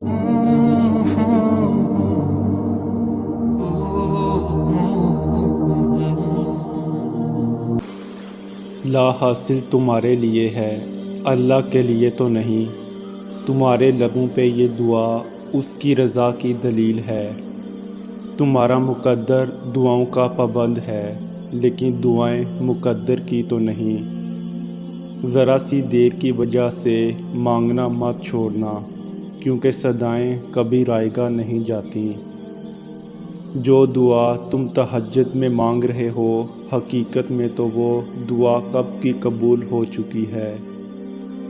لا حاصل تمہارے لیے ہے، اللہ کے لیے تو نہیں۔ تمہارے لبوں پہ یہ دعا اس کی رضا کی دلیل ہے۔ تمہارا مقدر دعاؤں کا پابند ہے، لیکن دعائیں مقدر کی تو نہیں۔ ذرا سی دیر کی وجہ سے مانگنا مت چھوڑنا، کیونکہ صدائیں کبھی رائگاں نہیں جاتیں۔ جو دعا تم تہجد میں مانگ رہے ہو، حقیقت میں تو وہ دعا کب کی قبول ہو چکی ہے۔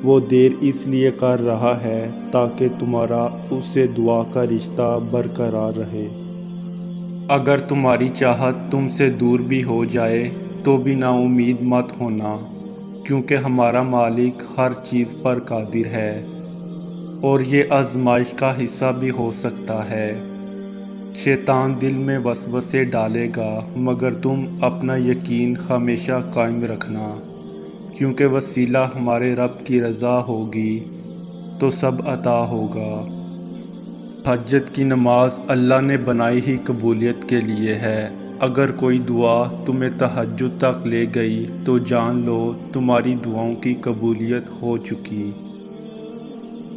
وہ دیر اس لیے کر رہا ہے تاکہ تمہارا اس سے دعا کا رشتہ برقرار رہے۔ اگر تمہاری چاہت تم سے دور بھی ہو جائے تو بھی نا امید مت ہونا، کیونکہ ہمارا مالک ہر چیز پر قادر ہے، اور یہ آزمائش کا حصہ بھی ہو سکتا ہے۔ شیطان دل میں وسوسے ڈالے گا، مگر تم اپنا یقین ہمیشہ قائم رکھنا، کیونکہ وسیلہ ہمارے رب کی رضا ہوگی تو سب عطا ہوگا۔ تہجد کی نماز اللہ نے بنائی ہی قبولیت کے لیے ہے۔ اگر کوئی دعا تمہیں تہجد تک لے گئی تو جان لو تمہاری دعاؤں کی قبولیت ہو چکی۔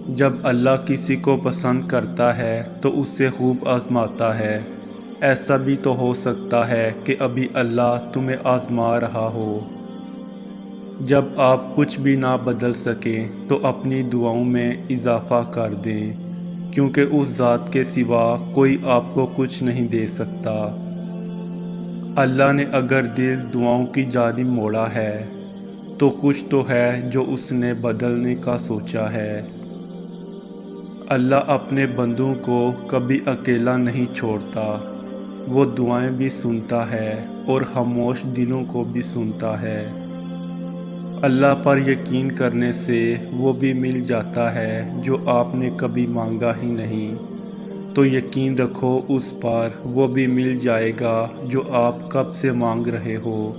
جب اللہ کسی کو پسند کرتا ہے تو اس سے خوب آزماتا ہے۔ ایسا بھی تو ہو سکتا ہے کہ ابھی اللہ تمہیں آزما رہا ہو۔ جب آپ کچھ بھی نہ بدل سکیں تو اپنی دعاؤں میں اضافہ کر دیں، کیونکہ اس ذات کے سوا کوئی آپ کو کچھ نہیں دے سکتا۔ اللہ نے اگر دعاؤں کی جانب موڑا ہے تو کچھ تو ہے جو اس نے بدلنے کا سوچا ہے۔ اللہ اپنے بندوں کو کبھی اکیلا نہیں چھوڑتا، وہ دعائیں بھی سنتا ہے اور خاموش دلوں کو بھی سنتا ہے۔ اللہ پر یقین کرنے سے وہ بھی مل جاتا ہے جو آپ نے کبھی مانگا ہی نہیں، تو یقین رکھو اس پر وہ بھی مل جائے گا جو آپ کب سے مانگ رہے ہو۔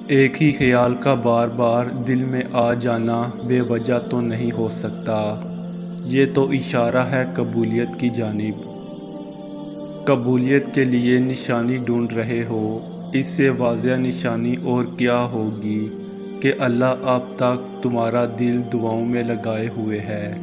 ایک ہی خیال کا بار بار دل میں آ جانا بے وجہ تو نہیں ہو سکتا، یہ تو اشارہ ہے قبولیت کی جانب۔ قبولیت کے لیے نشانی ڈھونڈ رہے ہو، اس سے واضح نشانی اور کیا ہوگی کہ اللہ اب تک تمہارا دل دعاؤں میں لگائے ہوئے ہے۔